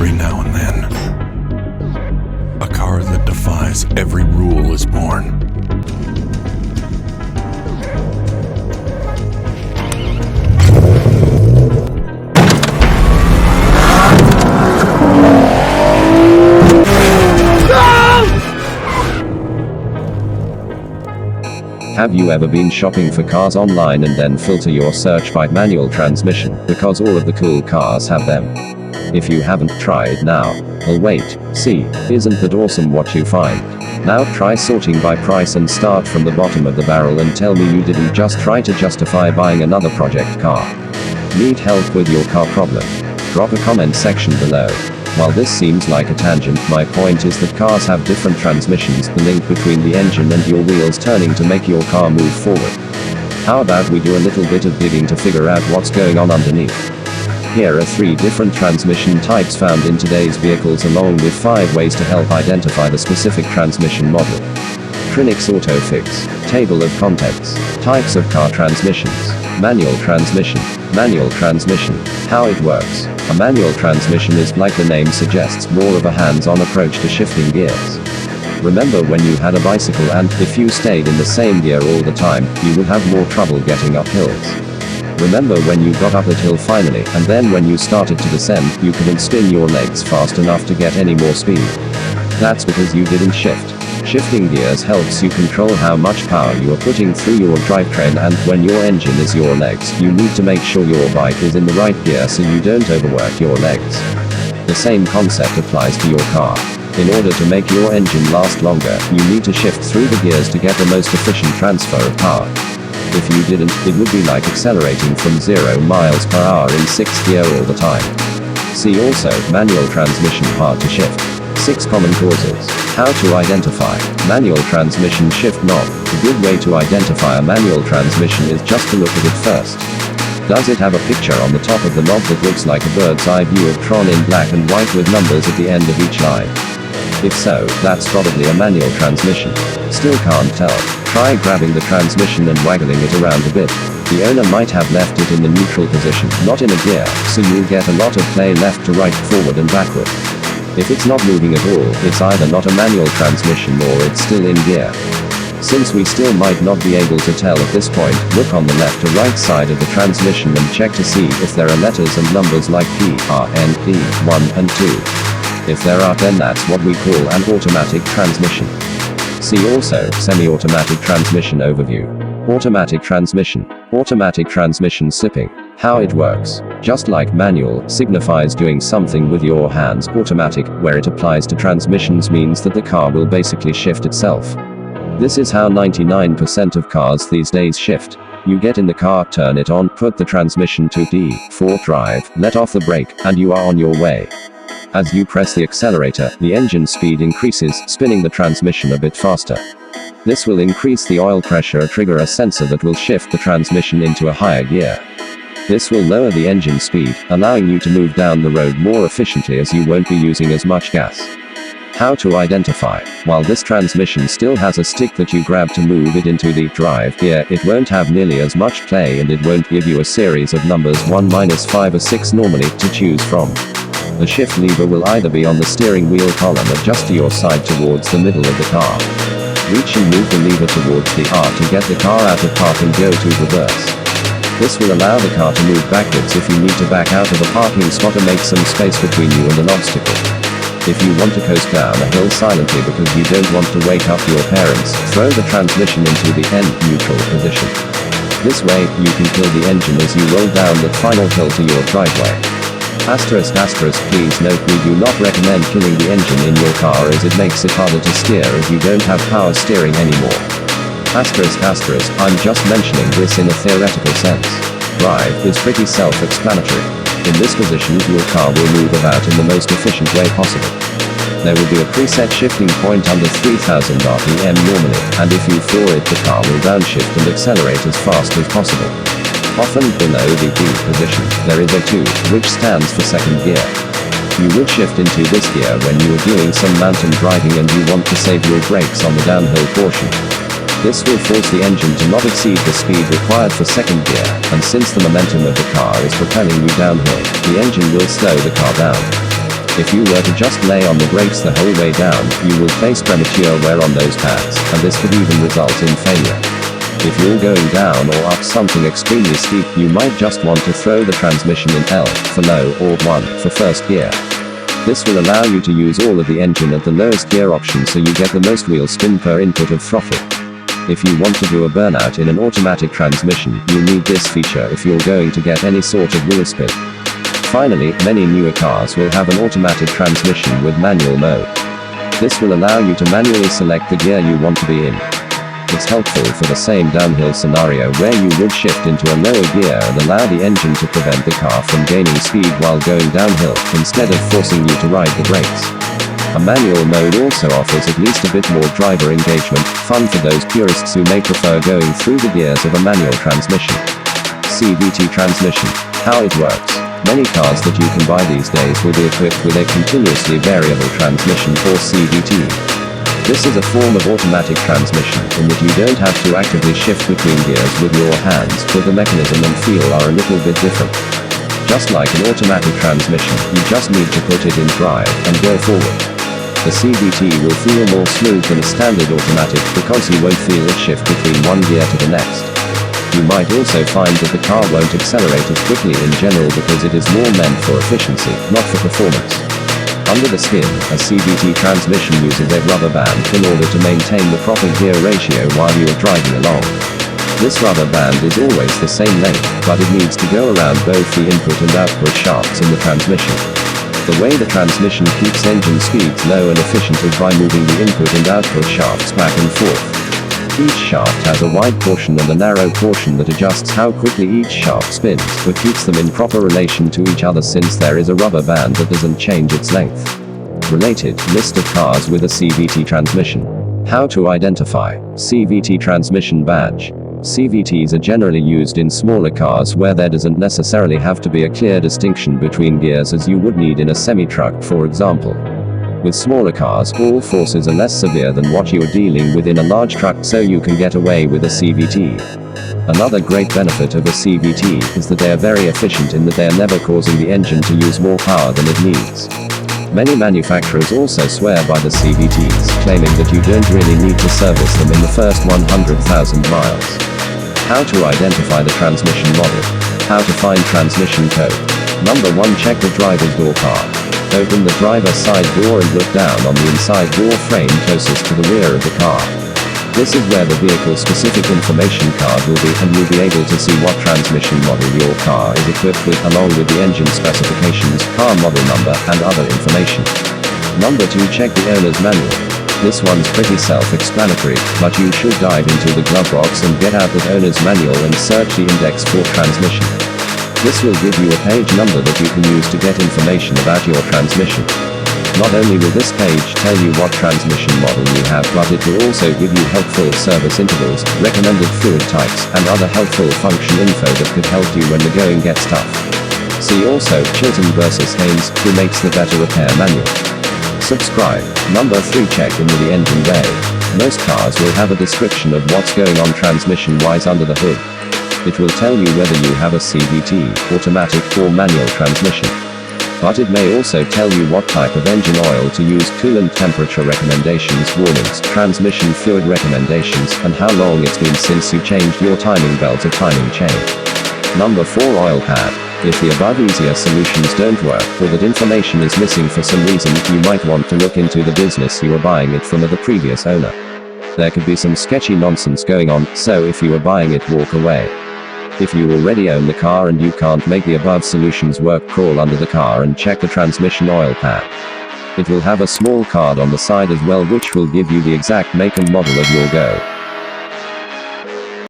every now and then. A car that defies every rule is born. Have you ever been shopping for cars online and then filter your search by manual transmission, because all of the cool cars have them? If you haven't, try it now. Oh wait, see, isn't that awesome what you find? Now try sorting by price and start from the bottom of the barrel and tell me you didn't just try to justify buying another project car. Need help with your car problem? Drop a comment section below. While this seems like a tangent, my point is that cars have different transmissions, the link between the engine and your wheels turning to make your car move forward. How about we do a little bit of digging to figure out what's going on underneath? Here are 3 different transmission types found in today's vehicles, along with 5 ways to help identify the specific transmission model. Trinix AutoFix. Table of contents. Types of car transmissions. Manual transmission. Manual transmission. How it works. A manual transmission is, like the name suggests, more of a hands-on approach to shifting gears. Remember when you had a bicycle and, if you stayed in the same gear all the time, you would have more trouble getting up hills. Remember when you got up that hill finally, and then when you started to descend, you couldn't spin your legs fast enough to get any more speed? That's because you didn't shift. Shifting gears helps you control how much power you are putting through your drivetrain, and when your engine is your legs, you need to make sure your bike is in the right gear so you don't overwork your legs. The same concept applies to your car. In order to make your engine last longer, you need to shift through the gears to get the most efficient transfer of power. If you didn't, it would be like accelerating from 0 miles per hour in 6th gear all the time. See also, manual transmission hard to shift. 6 common causes. How to identify. Manual transmission shift knob. A good way to identify a manual transmission is just to look at it first. Does it have a picture on the top of the knob that looks like a bird's eye view of Tron in black and white with numbers at the end of each line? If so, that's probably a manual transmission. Still can't tell? Try grabbing the transmission and waggling it around a bit. The owner might have left it in the neutral position, not in a gear, so you'll get a lot of play left to right, forward and backward. If it's not moving at all, it's either not a manual transmission or it's still in gear. Since we still might not be able to tell at this point, look on the left or right side of the transmission and check to see if there are letters and numbers like P, R, N, D, 1 and 2. If there are, then that's what we call an automatic transmission. See also, semi-automatic transmission overview. Automatic transmission. Automatic transmission sipping. How it works. Just like manual, signifies doing something with your hands. Automatic, where it applies to transmissions, means that the car will basically shift itself. This is how 99% of cars these days shift. You get in the car, turn it on, put the transmission to D4 drive, let off the brake, and you are on your way. As you press the accelerator, the engine speed increases, spinning the transmission a bit faster. This will increase the oil pressure, trigger a sensor that will shift the transmission into a higher gear. This will lower the engine speed, allowing you to move down the road more efficiently as you won't be using as much gas. How to identify. While this transmission still has a stick that you grab to move it into the drive gear, it won't have nearly as much play and it won't give you a series of numbers 1, -5 or 6 normally to choose from. The shift lever will either be on the steering wheel column or just to your side towards the middle of the car. Reach and move the lever towards the R to get the car out of park and go to reverse. This will allow the car to move backwards if you need to back out of a parking spot or make some space between you and an obstacle. If you want to coast down a hill silently because you don't want to wake up your parents, throw the transmission into the N neutral position. This way, you can kill the engine as you roll down the final hill to your driveway. Asterisk asterisk, please note we do not recommend killing the engine in your car as it makes it harder to steer as you don't have power steering anymore. Asterisk asterisk, I'm just mentioning this in a theoretical sense. Drive is pretty self-explanatory. In this position, your car will move about in the most efficient way possible. There will be a preset shifting point under 3000 RPM normally, and if you floor it, the car will downshift and accelerate as fast as possible. Often below the D position, there is a 2, which stands for second gear. You would shift into this gear when you are doing some mountain driving and you want to save your brakes on the downhill portion. This will force the engine to not exceed the speed required for second gear, and since the momentum of the car is propelling you downhill, the engine will slow the car down. If you were to just lay on the brakes the whole way down, you will face premature wear on those pads, and this could even result in failure. If you're going down or up something extremely steep, you might just want to throw the transmission in L for low or 1 for first gear. This will allow you to use all of the engine at the lowest gear option so you get the most wheel spin per input of throttle. If you want to do a burnout in an automatic transmission, you'll need this feature if you're going to get any sort of wheel spin. Finally, many newer cars will have an automatic transmission with manual mode. This will allow you to manually select the gear you want to be in. It's helpful for the same downhill scenario where you would shift into a lower gear and allow the engine to prevent the car from gaining speed while going downhill, instead of forcing you to ride the brakes. A manual mode also offers at least a bit more driver engagement, fun for those purists who may prefer going through the gears of a manual transmission. CVT transmission. How it works. Many cars that you can buy these days will be equipped with a continuously variable transmission or CVT. This is a form of automatic transmission in that you don't have to actively shift between gears with your hands, but the mechanism and feel are a little bit different. Just like an automatic transmission, you just need to put it in drive and go forward. The CVT will feel more smooth than a standard automatic because you won't feel it shift between one gear to the next. You might also find that the car won't accelerate as quickly in general because it is more meant for efficiency, not for performance. Under the skin, a CVT transmission uses a rubber band in order to maintain the proper gear ratio while you are driving along. This rubber band is always the same length, but it needs to go around both the input and output shafts in the transmission. The way the transmission keeps engine speeds low and efficient is by moving the input and output shafts back and forth. Each shaft has a wide portion and a narrow portion that adjusts how quickly each shaft spins, but keeps them in proper relation to each other since there is a rubber band that doesn't change its length. Related list of cars with a CVT transmission. How to identify CVT transmission badge. CVTs are generally used in smaller cars where there doesn't necessarily have to be a clear distinction between gears as you would need in a semi-truck, for example. With smaller cars, all forces are less severe than what you are dealing with in a large truck, so you can get away with a CVT. Another great benefit of a CVT is that they are very efficient in that they are never causing the engine to use more power than it needs. Many manufacturers also swear by the CVTs, claiming that you don't really need to service them in the first 100,000 miles. How to identify the transmission model. How to find transmission code. Number 1. Check the driver's door card. Open the driver's side door and look down on the inside door frame closest to the rear of the car. This is where the vehicle-specific information card will be, and you'll be able to see what transmission model your car is equipped with, along with the engine specifications, car model number, and other information. Number 2. Check the owner's manual. This one's pretty self-explanatory, but you should dive into the glove box and get out the owner's manual and search the index for transmission. This will give you a page number that you can use to get information about your transmission. Not only will this page tell you what transmission model you have, but it will also give you helpful service intervals, recommended fluid types, and other helpful function info that could help you when the going gets tough. See also Chilton vs Haynes, who makes the better repair manual. Subscribe. Number 3. Check into the engine bay. Most cars will have a description of what's going on transmission-wise under the hood. It will tell you whether you have a CVT, automatic or manual transmission. But it may also tell you what type of engine oil to use, coolant temperature recommendations, warnings, transmission fluid recommendations, and how long it's been since you changed your timing belt or timing chain. Number 4. Oil pad. If the above easier solutions don't work, or that information is missing for some reason, you might want to look into the business you are buying it from or the previous owner. There could be some sketchy nonsense going on, so if you are buying it, walk away. If you already own the car and you can't make the above solutions work, crawl under the car and check the transmission oil pad. It will have a small card on the side as well, which will give you the exact make and model of your go.